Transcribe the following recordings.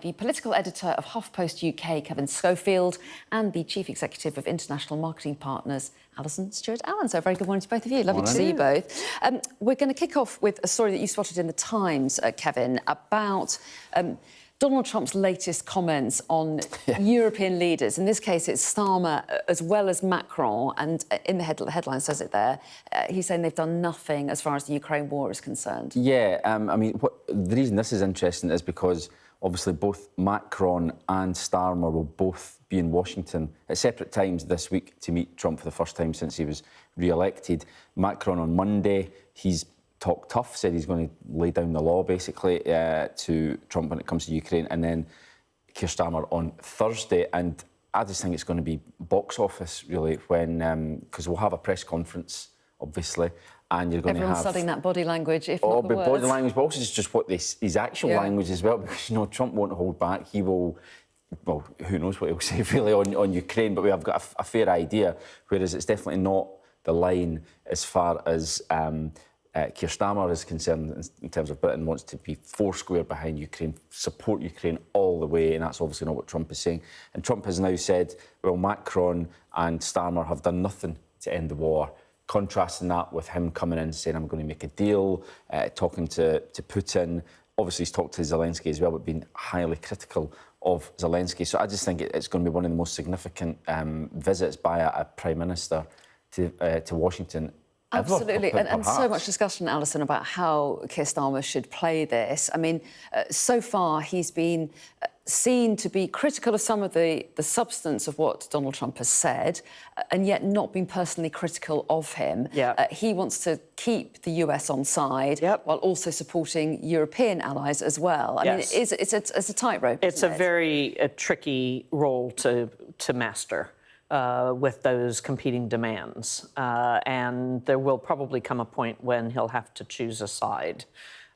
The political editor of HuffPost UK, Kevin Schofield, and the chief executive of International Marketing Partners, Alison Stewart-Allen. So, very good morning to both of you. Lovely to see you both. We're going to kick off with a story that you spotted in the Times, Kevin, about Donald Trump's latest comments on European leaders. In this case, it's Starmer as well as Macron, and in the headline says it there. He's saying they've done nothing as far as the Ukraine war is concerned. Yeah, I mean, the reason this is interesting is because obviously both Macron and Starmer will both be in Washington at separate times this week to meet Trump for the first time since he was re-elected. Macron on Monday, he's talked tough, said he's going to lay down the law, basically, to Trump when it comes to Ukraine. And then Keir Starmer on Thursday. And I just think it's going to be box office, really, when because we'll have a press conference, obviously, and you're going Everyone's to have... studying that body language, if not the words. Body language, but also just what his actual language as well, because, you know, Trump won't hold back. He will... Well, who knows what he'll say, really, on Ukraine, but we have got a fair idea, whereas it's definitely not the line as far as Keir Starmer is concerned in terms of Britain wants to be foursquare behind Ukraine, support Ukraine all the way, and that's obviously not what Trump is saying. And Trump has now said, well, Macron and Starmer have done nothing to end the war, contrasting that with him coming in and saying, I'm going to make a deal, talking to Putin. Obviously, he's talked to Zelensky as well, but been highly critical of Zelensky. So I just think it's going to be one of the most significant visits by a Prime Minister to Washington. Absolutely, and so much discussion, Alison, about how Keir Starmer should play this. I mean, so far he's been seen to be critical of some of the substance of what Donald Trump has said, and yet not been personally critical of him. He wants to keep the US on side while also supporting European allies as well. I mean, it's a tightrope. It's a very tricky role to master. With those competing demands. And there will probably come a point when he'll have to choose a side.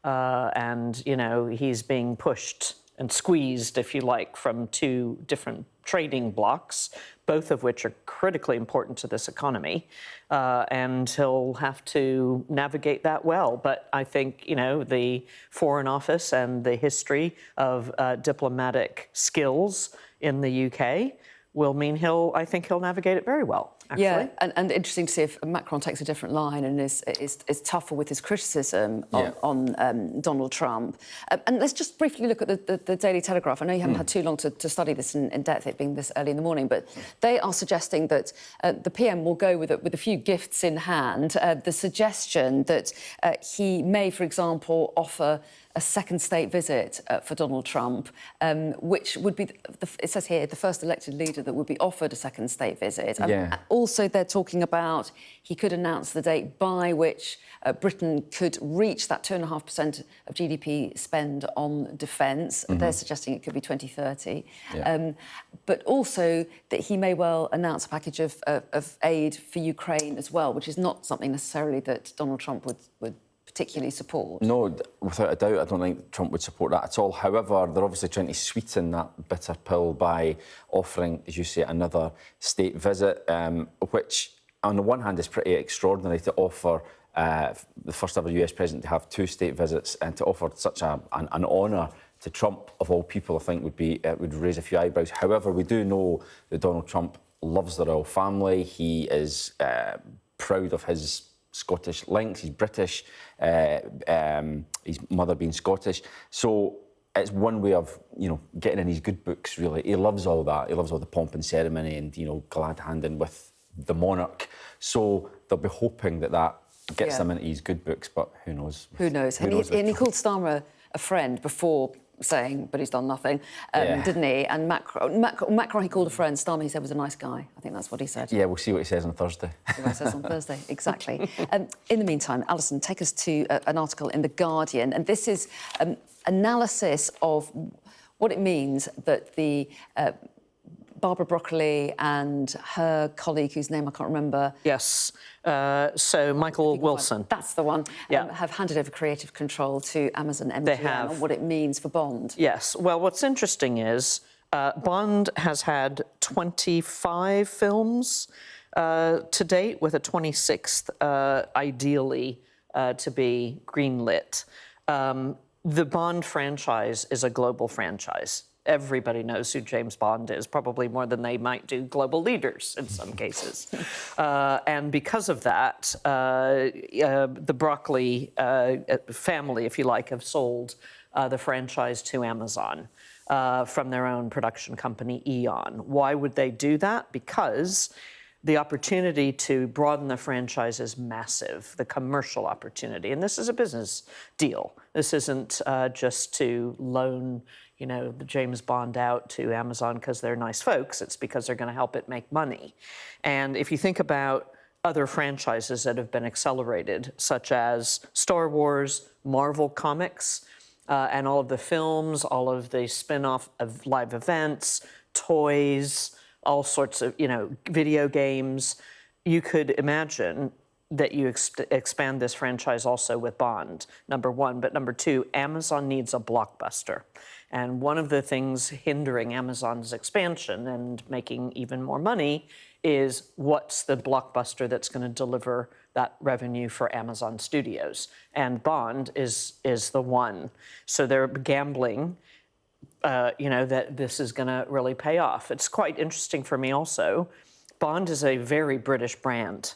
And, you know, he's being pushed and squeezed, if you like, from two different trading blocs, both of which are critically important to this economy. And he'll have to navigate that well. But I think, you know, the Foreign Office and the history of diplomatic skills in the UK will mean I think he'll navigate it very well, actually. Yeah, and interesting to see if Macron takes a different line and is tougher with his criticism on Donald Trump. And let's just briefly look at the Daily Telegraph. I know you haven't had too long to study this in depth, it being this early in the morning, but they are suggesting that the PM will go with a few gifts in hand. The suggestion that he may, for example, offer a second state visit for Donald Trump, which would be, it says here, the first elected leader that would be offered a second state visit. Also, they're talking about he could announce the date by which Britain could reach that 2.5% of GDP spend on defence. They're suggesting it could be 2030. But also that he may well announce a package of aid for Ukraine as well, which is not something necessarily that Donald Trump would particularly support. No, without a doubt, I don't think Trump would support that at all. However, they're obviously trying to sweeten that bitter pill by offering, as you say, another state visit, which, on the one hand, is pretty extraordinary to offer the first ever US president to have two state visits, and to offer such an honour to Trump, of all people, I think would raise a few eyebrows. However, we do know that Donald Trump loves the royal family. He is proud of his Scottish links. He's British, his mother being Scottish. So it's one way of, you know, getting in his good books, really. He loves all that. He loves all the pomp and ceremony and, you know, glad handing with the monarch. So they'll be hoping that gets them into his good books, but who knows? Who knows? And he called Starmer a friend before saying, but he's done nothing, didn't he? And Macron he called a friend. Starmer, he said, was a nice guy. I think that's what he said. Yeah, we'll see what he says on Thursday. See what he says on Thursday, exactly. In the meantime, Alison, take us to an article in The Guardian, and this is analysis of what it means that the Barbara Broccoli and her colleague, whose name I can't remember. Yes, so Michael Wilson. That's the one. Have handed over creative control to Amazon MGM and what it means for Bond. Yes, well, what's interesting is Bond has had 25 films to date, with a 26th ideally to be greenlit. The Bond franchise is a global franchise. Everybody knows who James Bond is, probably more than they might do global leaders in some cases. And because of that, the Broccoli family, if you like, have sold the franchise to Amazon from their own production company, Eon. Why would they do that? Because the opportunity to broaden the franchise is massive, the commercial opportunity. And this is a business deal. This isn't just to loan, the James Bond out to Amazon because they're nice folks. It's because they're going to help it make money. And if you think about other franchises that have been accelerated, such as Star Wars, Marvel Comics, and all of the films, all of the spin-off of live events, toys, all sorts of, video games. You could imagine that you expand this franchise also with Bond, number one. But number two, Amazon needs a blockbuster. And one of the things hindering Amazon's expansion and making even more money is what's the blockbuster that's going to deliver that revenue for Amazon Studios. And Bond is the one. So they're gambling that this is going to really pay off. It's quite interesting for me also. Bond is a very British brand,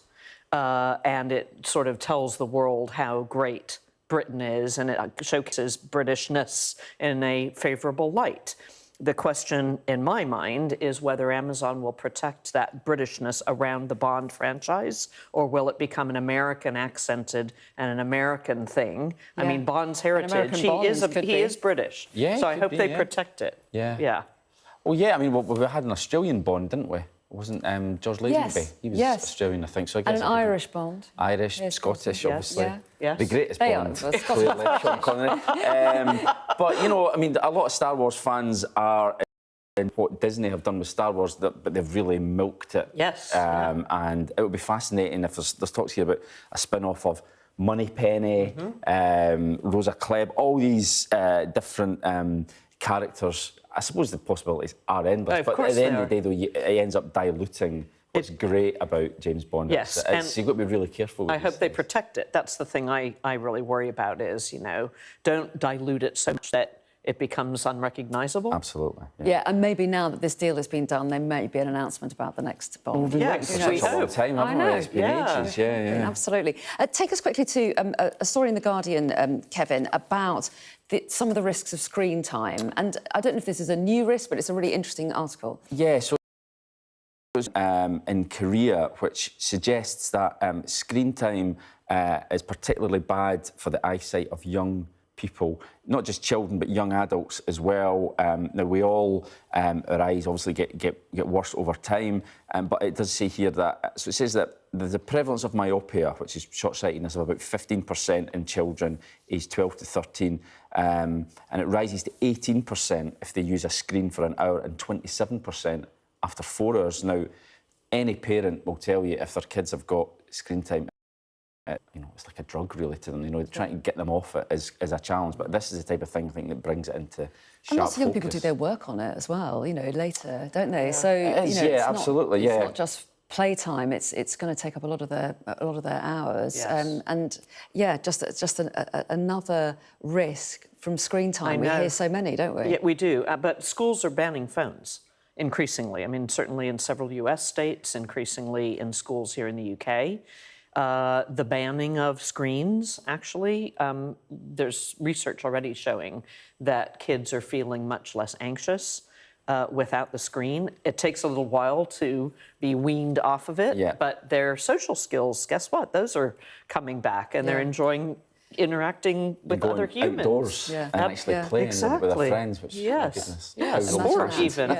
and it sort of tells the world how great Britain is, and it showcases Britishness in a favorable light. The question in my mind is whether Amazon will protect that Britishness around the Bond franchise, or will it become an American accented and an American thing? Yeah. I mean, Bond's heritage, he is British. Yeah, so I hope they protect it. Yeah. Yeah. Well, yeah, I mean, we had an Australian Bond, didn't we? Wasn't George Lazenby? Yes. He was Australian, I think. So I guess and an Irish Bond. Irish, Scottish, obviously. Yeah. Yes. The greatest They Bond, are, clearly, Sean Connery. But, I mean, a lot of Star Wars fans are in what Disney have done with Star Wars, but they've really milked it. Yes. And it would be fascinating if there's talks here about a spin-off of Moneypenny, Rosa Klebb, all these different characters. I suppose the possibilities are endless, but at the end of the day, though, it ends up diluting what's great about James Bond. Yes, you've got to be really careful with I hope they protect it. That's the thing I really worry about is, don't dilute it so much that it becomes unrecognisable. Absolutely. Yeah, and maybe now that this deal has been done, there may be an announcement about the next Bond. Yes, it's a long time, haven't we? It's been ages. Yeah. Absolutely. Take us quickly to a story in The Guardian, Kevin, about some of the risks of screen time. And I don't know if this is a new risk, but it's a really interesting article. Yeah, so in Korea, which suggests that screen time is particularly bad for the eyesight of young people, not just children, but young adults as well. Now, we all, our eyes obviously get worse over time, but it does say here that, so it says that the prevalence of myopia, which is short-sightedness, of about 15% in children aged 12 to 13, and it rises to 18% if they use a screen for an hour, and 27% after 4 hours. Now, any parent will tell you if their kids have got screen time, it's like a drug really to them. Trying to get them off it is a challenge. But this is the type of thing I think that brings it into sharp focus. And lots of young people do their work on it as well, later, don't they? So absolutely. It's not just playtime. It's going to take up a lot of their hours. Yes. And just another risk from screen time. I know. We hear so many, don't we? Yeah, we do. But schools are banning phones increasingly. I mean, certainly in several US states, increasingly in schools here in the UK. The banning of screens, actually, there's research already showing that kids are feeling much less anxious without the screen. It takes a little while to be weaned off of it, but their social skills, guess what? Those are coming back, and they're enjoying interacting with other humans. Outdoors and actually playing with their friends, which, yes, sport even.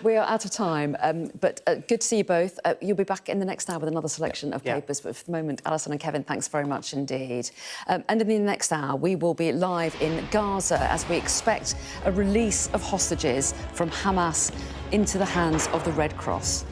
We are out of time, but good to see you both. You'll be back in the next hour with another selection of papers, but for the moment, Alison and Kevin, thanks very much indeed. And in the next hour, we will be live in Gaza as we expect a release of hostages from Hamas into the hands of the Red Cross.